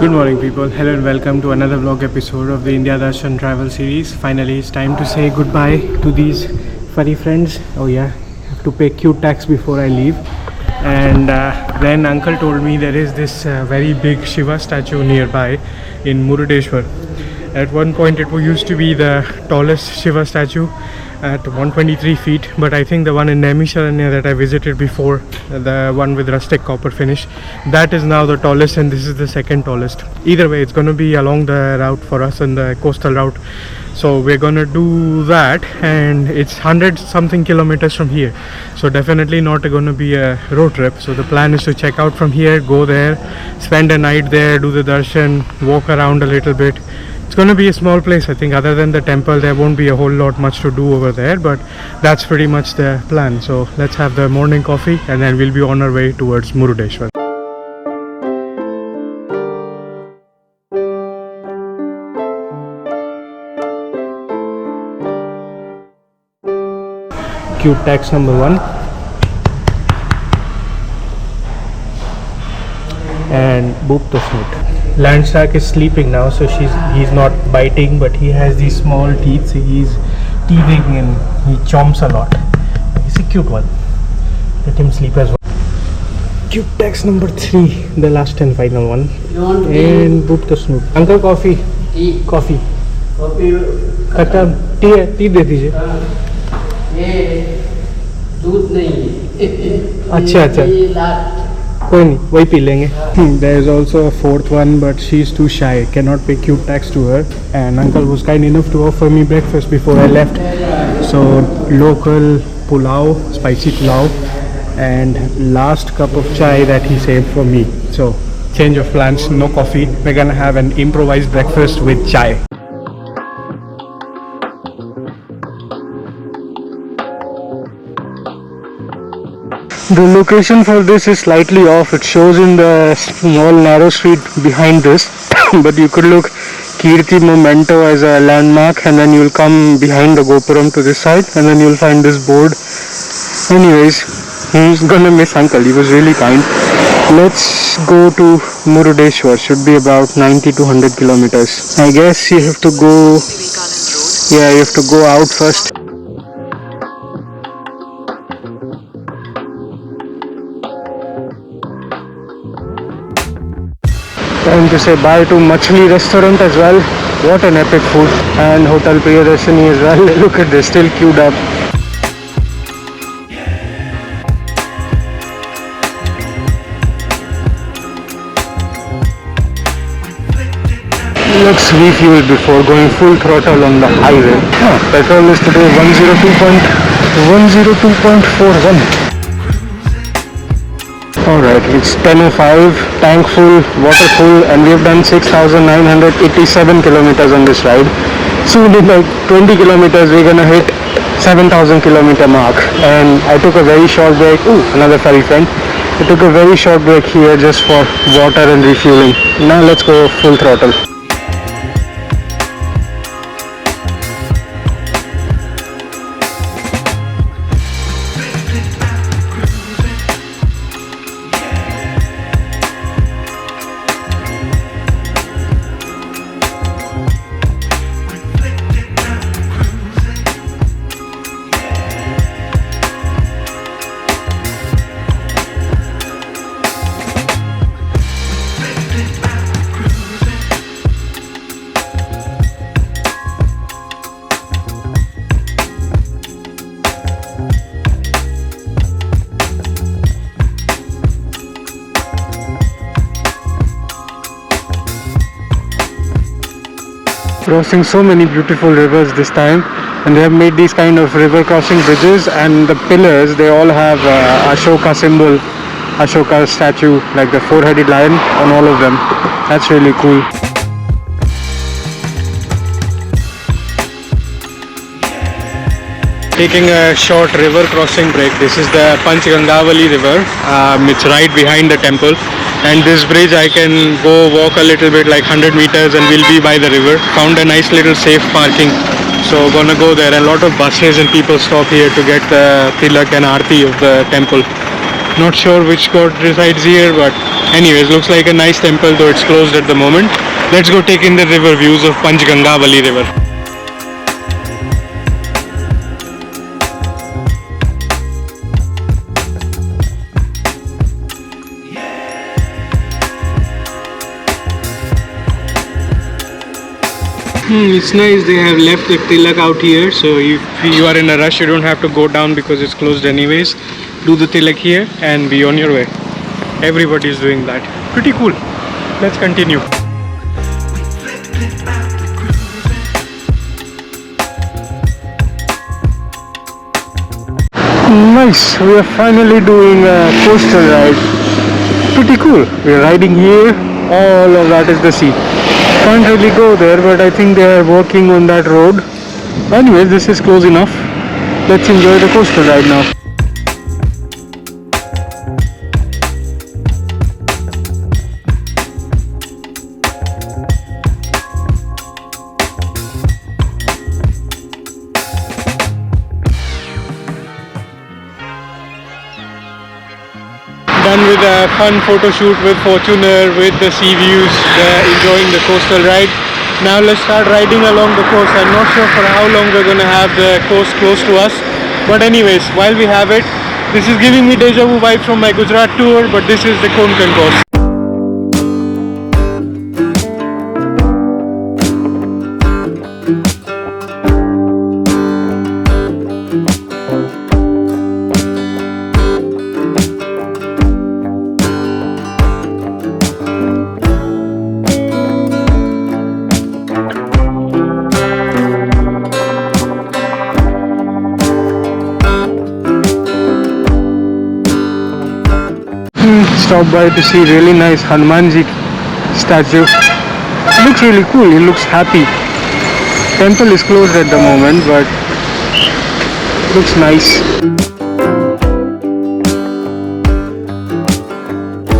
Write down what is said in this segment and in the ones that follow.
Good morning people, hello and welcome to another vlog episode of the India Darshan travel series. Finally it's time to say goodbye to these furry friends. Oh yeah, I have to pay cute tax before I leave. And then uncle told me there is this very big Shiva statue nearby in Murudeshwar. At one point it used to be the tallest Shiva statue at 123 feet, but I think the one in Naimisharanya that I visited before, the one with rustic copper finish, that is now the tallest, and this is the second tallest. Either way, it's going to be along the route for us, and the coastal route, so we're going to do that, and it's 100 something kilometers from here, so definitely not going to be a road trip. So the plan is to check out from here, go there, spend a night there, do the darshan, walk around a little bit. It's going to be a small place. I think other than the temple there won't be a whole lot much to do over there, but that's pretty much the plan. So let's have the morning coffee and then we'll be on our way towards Murudeshwar. Cute tax number 1. And boop the snoot. Landshark is sleeping now, so he's not biting, but he has these small teeth, so he's teething and he chomps a lot. He's a cute one. Let him sleep as well. Cute tax number 3, the last and final one. And boop the snoot. Uncle, coffee. Tea. Coffee. Khatam. Tea de dijiye. दूध नहीं अच्छा कोई नहीं वही P लेंगे. There is also a fourth one, but she's too shy, cannot pay cute tax to her, and uncle was kind enough to offer me breakfast before I left. So local pulao, spicy pulao, and last cup of chai that he saved for me. So change of plans, no coffee, we're gonna have an improvised breakfast with chai. The location for this is slightly off. It shows in the small narrow street behind this but you could look Kirti Memento as a landmark, and then you'll come behind the Gopuram to this side, and then you'll find this board. Anyways, he's gonna miss uncle, he was really kind. Let's go to Murudeshwar. Should be about 90 to 100 kilometers. I guess you have to go, yeah, you have to go out first. Time to say bye to Machli restaurant as well. What an epic food. And Hotel Priyadarshini as well. Look at this, still queued up. Let's refuel before going full throttle on the highway. Petrol is today 102.41. Alright, it's 10:05, tank full, water full, and we've done 6,987 kilometers on this ride. Soon in like 20 kilometers we're gonna hit 7,000 kilometer mark. And I took a very short break. Ooh, another furry friend. I took a very short break here just for water and refueling. Now let's go full throttle. Crossing so many beautiful rivers this time, and they have made these kind of river crossing bridges, and the pillars, they all have Ashoka symbol, Ashoka statue, like the four-headed lion on all of them. That's really cool. Taking a short river crossing break. This is the Panchgangavali river. It's right behind the temple, and this bridge I can go walk a little bit, like 100 meters, and we'll be by the river. Found a nice little safe parking, so gonna go there. A lot of buses and people stop here to get the tilak and aarti of the temple. Not sure which god resides here, but anyways, looks like a nice temple, though it's closed at the moment. Let's go take in the river views of Panchgangavali river. It's nice they have left the tilak out here, so if you are in a rush you don't have to go down because it's closed anyways. Do the tilak here and be on your way. Everybody is doing that. Pretty cool. Let's continue. Nice, we are finally doing a coastal ride. Pretty cool. We are riding here, all of that is the sea. Can't really go there, but I think they are working on that road. Anyways, this is close enough. Let's enjoy the coastal ride now. Done with a fun photo shoot with Fortuner, with the sea views, enjoying the coastal ride. Now let's start riding along the coast. I'm not sure for how long we're going to have the coast close to us, but anyways, while we have it, this is giving me deja vu vibes from my Gujarat tour, but this is the Konkan coast. Stop by to see really nice Hanumanji statue. It looks really cool. He looks happy. Temple is closed at the moment, but looks nice.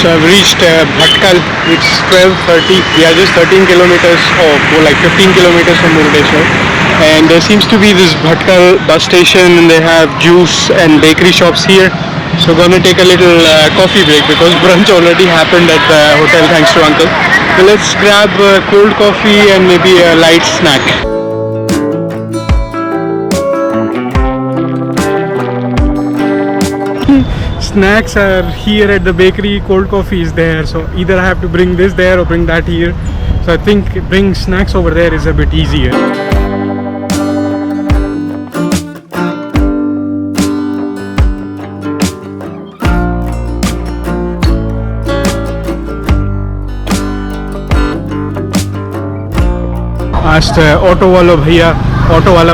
So I've reached Bhatkal. It's 12:30. We are just 13 kilometers or like 15 kilometers from Murudeshwar. And there seems to be this Bhatkal bus station, and they have juice and bakery shops here. So gonna take a little coffee break because brunch already happened at the hotel thanks to uncle. So let's grab cold coffee and maybe a light snack. Snacks are here at the bakery, cold coffee is there, so either I have to bring this there or bring that here. So I think bring snacks over there is a bit easier. Asked auto wala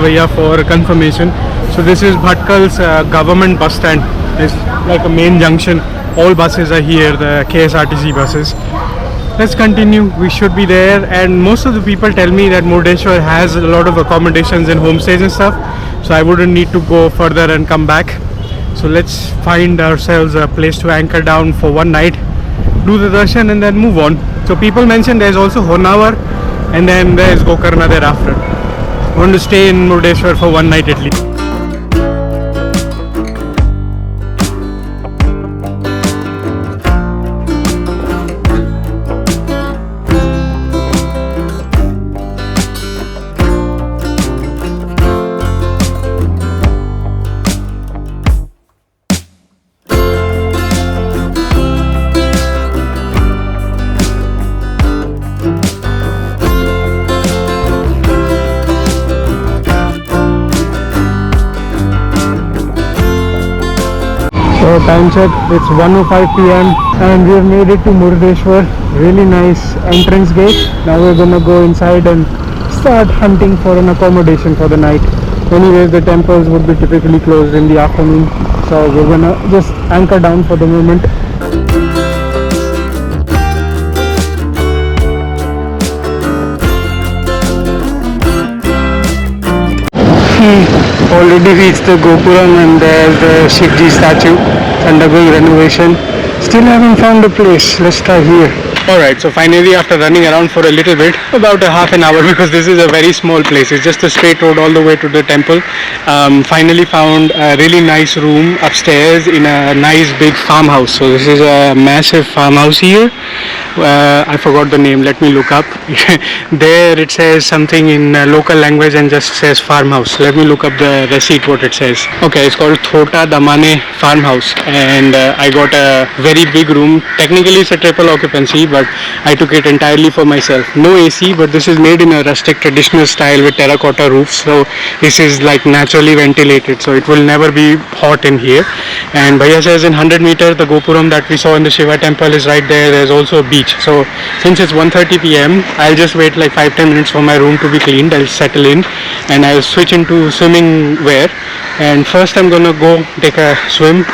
bhaiya for confirmation. So this is Bhatkal's government bus stand. It's like a main junction. All buses are here, the KSRTC buses. Let's continue. We should be there, and most of the people tell me that Murudeshwar has a lot of accommodations and homestays and stuff, so I wouldn't need to go further and come back. So let's find ourselves a place to anchor down for one night, do the darshan and then move on. So people mentioned there's also Honavar and then there's Gokarna thereafter. I want to stay in Murudeshwar for one night at least. So time check, it's 1:05 PM and we have made it to Murudeshwar. Really nice entrance gate. Now we're gonna go inside and start hunting for an accommodation for the night. Anyways, the temples would be typically closed in the afternoon, so we're gonna just anchor down for the moment. Already reached the Gopuram and there's the Shivji statue undergoing renovation. Still haven't found a place. Let's try here. Alright, so finally after running around for a little bit, about a half an hour because this is a very small place, it's just a straight road all the way to the temple, finally found a really nice room upstairs in a nice big farmhouse. So this is a massive farmhouse here. I forgot the name, let me look up. There it says something in local language and just says farmhouse. Let me look up the receipt what it says. Okay, it's called Thota Damane Farmhouse, and I got a very big room. Technically it's a triple occupancy, but I took it entirely for myself. No AC, but this is made in a rustic traditional style with terracotta roofs, so this is like naturally ventilated, so it will never be hot in here. And Bhaiya says in 100 meter the Gopuram that we saw in the Shiva temple is right there. There's also a beach. So since it's 1:30 p.m, I'll just wait like 5-10 minutes for my room to be cleaned. I'll settle in and I'll switch into swimming wear. And first I'm gonna go take a swim,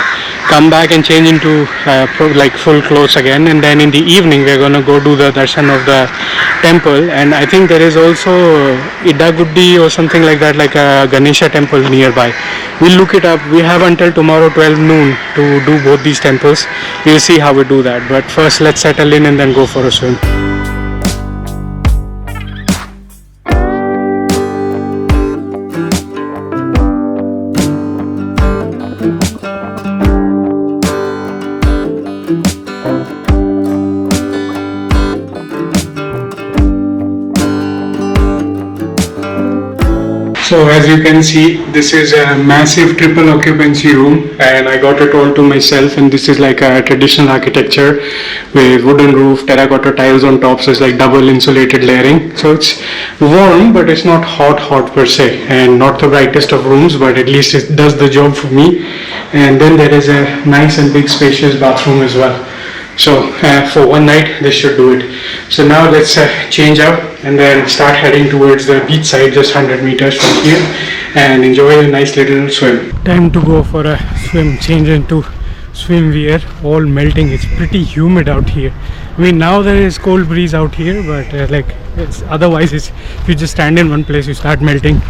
come back and change into like full clothes again, and then in the evening we're gonna go do the darshan of the temple. And I think there is also Idaguddi or something like that, like a Ganesha temple nearby. We'll look it up. We have until tomorrow 12 noon to do both these temples. We'll see how we do that, but first let's settle in and then go for a swim. So as you can see, this is a massive triple occupancy room, and I got it all to myself. And this is like a traditional architecture with wooden roof, terracotta tiles on top, so it's like double insulated layering. So it's warm, but it's not hot per se, and not the brightest of rooms, but at least it does the job for me. And then there is a nice and big spacious bathroom as well. So for one night this should do it. So now let's change up and then start heading towards the beach side, just 100 meters from here, and enjoy a nice little swim. Time to go for a swim, change into swim wear, all melting. It's pretty humid out here. I mean, now there is cold breeze out here, but otherwise if you just stand in one place you start melting.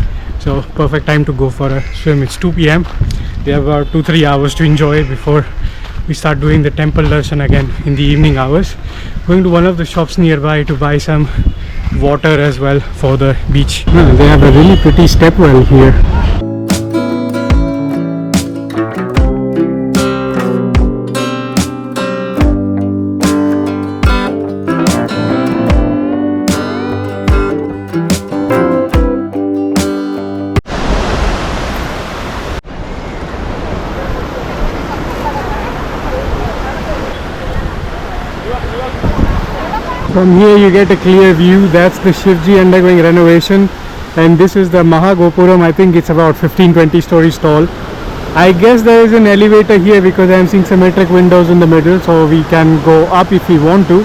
So perfect time to go for a swim. It's 2 p.m. We have about 2-3 hours to enjoy it before we start doing the temple darshan again in the evening hours. Going to one of the shops nearby to buy some water as well for the beach. They have a really pretty step well here. From here you get a clear view. That's the Shivji undergoing renovation, and this is the Mahagopuram. I think it's about 15-20 stories tall. I guess there is an elevator here because I am seeing symmetric windows in the middle, so we can go up if we want to.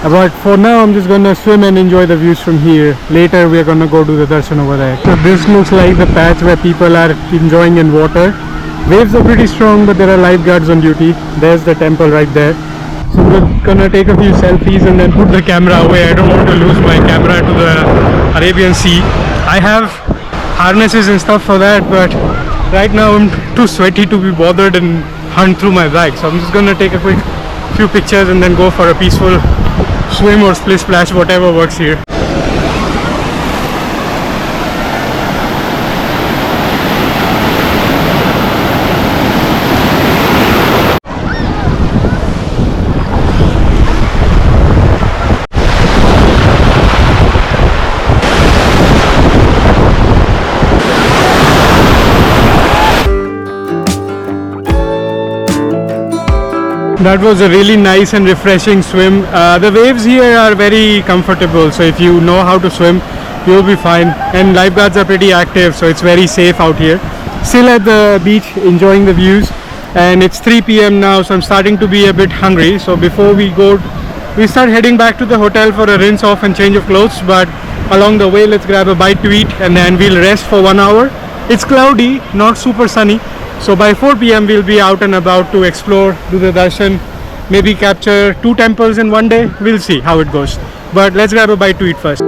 But for now I'm just gonna swim and enjoy the views from here. Later we are gonna go do the darshan over there. So this looks like the patch where people are enjoying in water. Waves are pretty strong, but there are lifeguards on duty. There's the temple right there. So I'm gonna take a few selfies and then put the camera away. I don't want to lose my camera to the Arabian Sea. I have harnesses and stuff for that, but right now I'm too sweaty to be bothered and hunt through my bag. So I'm just gonna take a quick few pictures and then go for a peaceful swim or split splash, whatever works here. That was a really nice and refreshing swim. The waves here are very comfortable, so if you know how to swim, you'll be fine. And lifeguards are pretty active, so it's very safe out here. Still at the beach, enjoying the views. And it's 3 p.m. now, so I'm starting to be a bit hungry. So before we go, we start heading back to the hotel for a rinse off and change of clothes. But along the way, let's grab a bite to eat and then we'll rest for 1 hour. It's cloudy, not super sunny. So by 4 p.m. we'll be out and about to explore, do the darshan, maybe capture 2 temples in one day. We'll see how it goes. But let's grab a bite to eat first.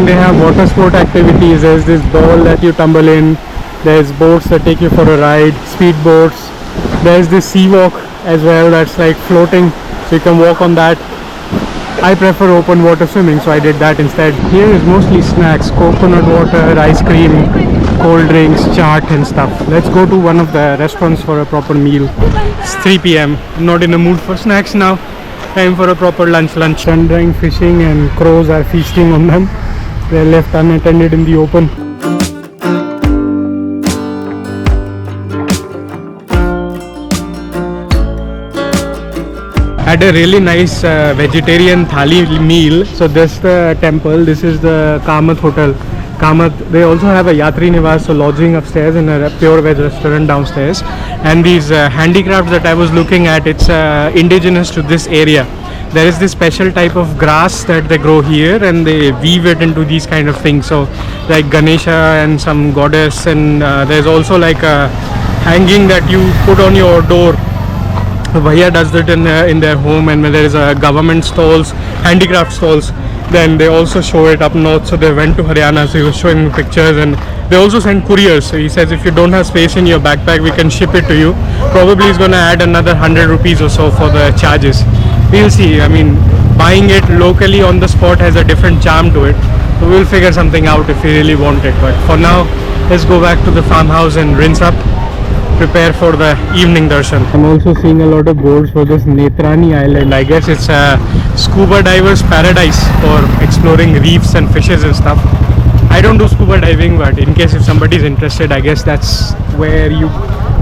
They have water sport activities. There's this ball that you tumble in. There's boats that take you for a ride, speed boats. There's this sea walk as well that's like floating, so you can walk on that. I prefer open water swimming, so I did that instead. Here is mostly snacks, coconut water, ice cream, cold drinks, chaat and stuff. Let's go to one of the restaurants for a proper meal. It's 3 p.m. I'm not in the mood for snacks now. Time for a proper lunch. Sun-drying fishing and crows are feasting on them. They're left unattended in the open. Had a really nice vegetarian thali meal. So this is the temple, this is the Kamath hotel. Kamath, they also have a Yatri Niwas, so lodging upstairs, and a pure veg restaurant downstairs. And these handicrafts that I was looking at, it's indigenous to this area. There is this special type of grass that they grow here, and they weave it into these kind of things. So like Ganesha and some goddess, and there's also like a hanging that you put on your door. Bhaiya does that in their home, and when there is a government stalls, handicraft stalls, then they also show it up north. So they went to Haryana, so he was showing me pictures, and they also send couriers. So he says if you don't have space in your backpack, we can ship it to you. Probably he's going to add another 100 rupees or so for the charges. We'll see. I mean, buying it locally on the spot has a different charm to it. So we'll figure something out if we really want it. But for now, let's go back to the farmhouse and rinse up. Prepare for the evening darshan. I'm also seeing a lot of boards for this Netrani island. I guess it's a scuba diver's paradise for exploring reefs and fishes and stuff. I don't do scuba diving, but in case if somebody is interested, I guess that's where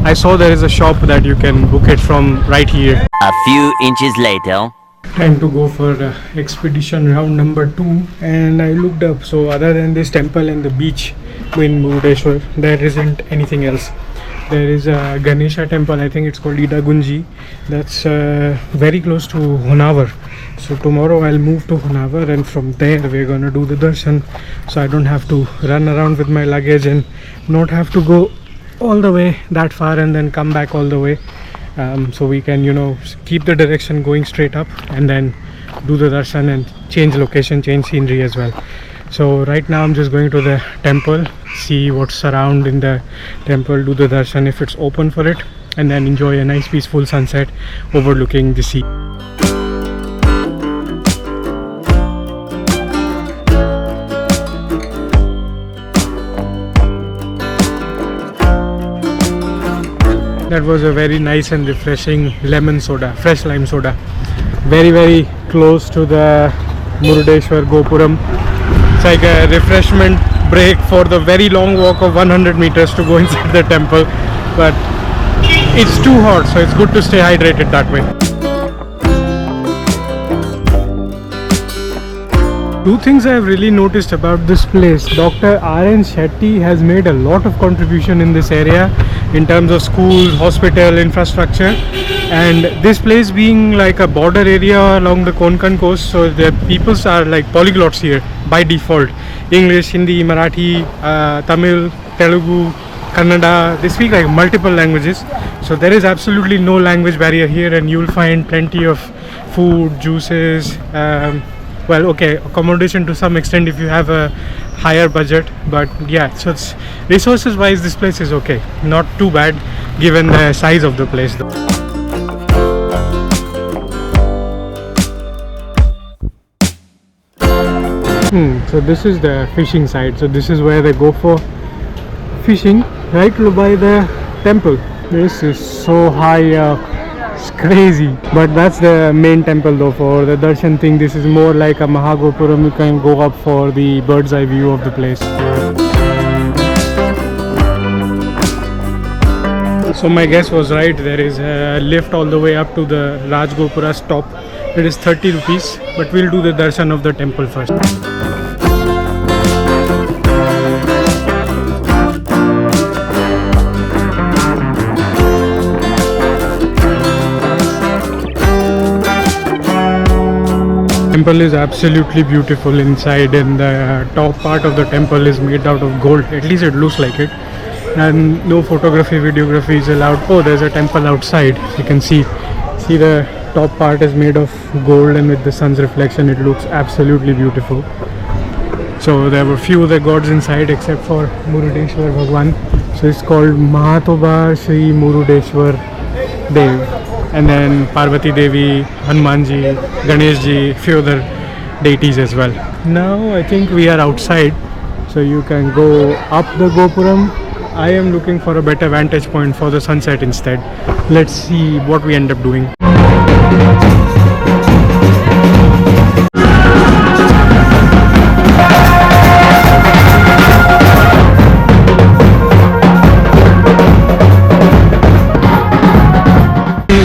I saw there is a shop that you can book it from right here. A few inches later. Time to go for expedition round number 2, and I looked up. So other than this temple and the beach in Murudeshwar, there isn't anything else. There is a Ganesha temple, I think it's called Idagunji. That's very close to Honavar. So tomorrow I'll move to Honavar, and from there we're gonna do the darshan. So I don't have to run around with my luggage and not have to go all the way that far and then come back all the way. So we can, keep the direction going straight up and then do the darshan and change location, change scenery as well. So right now I'm just going to the temple, see what's around in the temple, do the darshan if it's open for it, and then enjoy a nice peaceful sunset overlooking the sea. That was a very nice and refreshing lemon soda, fresh lime soda. Very, very close to the Murudeshwar Gopuram. It's like a refreshment break for the very long walk of 100 meters to go inside the temple. But it's too hot, so it's good to stay hydrated that way. Two things I have really noticed about this place. Dr. R.N. Shetty has made a lot of contribution in this area in terms of schools, hospital, infrastructure, and this place being like a border area along the Konkan coast, so the peoples are like polyglots here by default. English, Hindi, Marathi, Tamil, Telugu, Kannada, they speak like multiple languages. So there is absolutely no language barrier here, and you'll find plenty of food, juices, well, okay, accommodation to some extent if you have a higher budget, but yeah, so it's resources wise this place is okay, not too bad given the size of the place though. So this is the fishing side, so this is where they go for fishing, right by the temple. This is so high up, it's crazy. But that's the main temple though. For the darshan thing, this is more like a Mahagopuram. You can go up for the bird's eye view of the place. So my guess was right, there is a lift all the way up to the Raj Gopura's top. It is 30 rupees, but we'll do the darshan of the temple first. Temple is absolutely beautiful inside, and the top part of the temple is made out of gold. At least it looks like it. And no photography, videography is allowed. Oh, there's a temple outside. You can see the top part is made of gold, and with the sun's reflection it looks absolutely beautiful. So there were few of the gods inside except for Murudeshwar Bhagwan. So it's called Mahatoba Shri Murudeshwar Dev, and then Parvati Devi, Hanumanji, Ganeshji, few other deities as well. Now I think we are outside, so you can go up the Gopuram. I am looking for a better vantage point for the sunset instead. Let's see what we end up doing.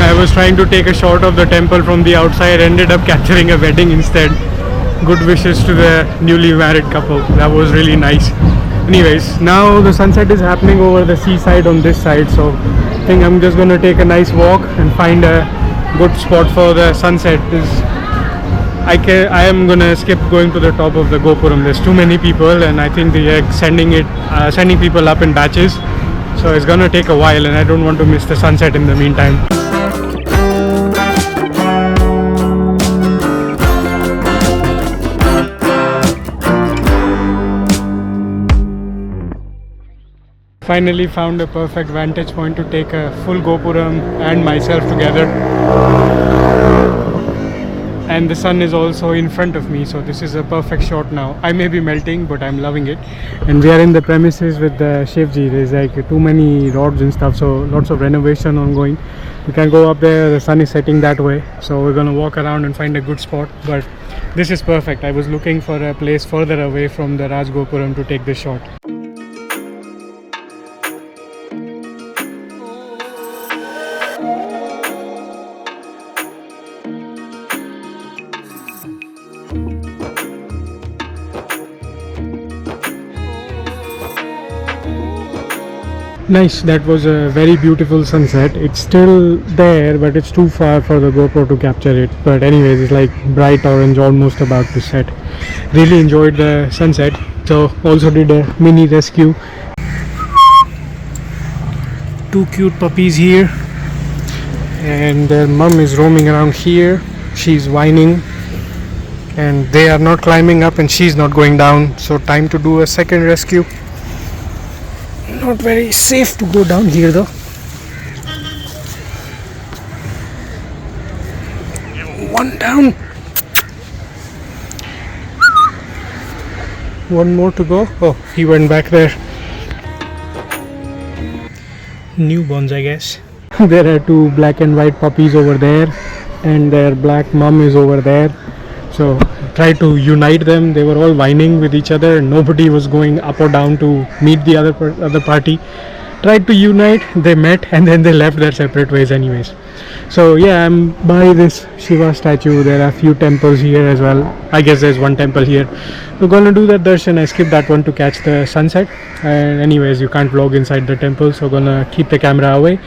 I was trying to take a shot of the temple from the outside, ended up capturing a wedding instead. Good wishes to the newly married couple. That was really nice. Anyways, now the sunset is happening over the seaside on this side, so I think I'm just gonna take a nice walk and find a good spot for the sunset. I am gonna skip going to the top of the Gopuram. There's too many people, and I think they are sending people up in batches, so it's gonna take a while, and I don't want to miss the sunset in the meantime. Finally found a perfect vantage point to take a full Gopuram and myself together. And the sun is also in front of me, so this is a perfect shot now. I may be melting, but I'm loving it. And we are in the premises with the Shivji. There's like too many rods and stuff, so lots of renovation ongoing. We can go up there, the sun is setting that way, so we're gonna walk around and find a good spot. But this is perfect. I was looking for a place further away from the Raj Gopuram to take this shot. Nice, that was a very beautiful sunset. It's still there, but it's too far for the GoPro to capture it. But anyways, it's like bright orange, almost about to set. Really enjoyed the sunset. So also did a mini rescue. Two cute puppies here, and their mum is roaming around here. She's whining, and they are not climbing up and she's not going down. So time to do a second rescue. Not very safe to go down here though. One down. One more to go. Oh, he went back there. Newborns, I guess. There are two black and white puppies over there, and their black mum is over there. So try to unite them. They were all whining with each other, and nobody was going up or down to meet the other party. Tried to unite, they met, and then they left their separate ways anyways. So yeah, I'm by this Shiva statue. There are a few temples here as well. I guess there's one temple here. We're gonna do that darshan. I skipped that one to catch the sunset, and anyways, you can't vlog inside the temple, so gonna keep the camera away.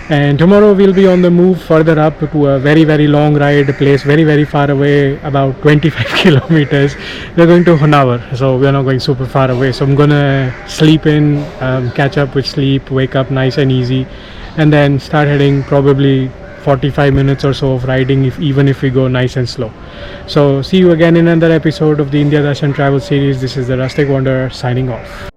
And tomorrow we'll be on the move further up to a very long ride place, very far away, about 25 kilometers. We're going to Honawar, so we're not going super far away. So I'm gonna sleep in, catch up with sleep, wake up nice and easy, and then start heading probably 45 minutes or so of riding, even if we go nice and slow. So see you again in another episode of the India Darshan travel series. This is the Rustic Wanderer signing off.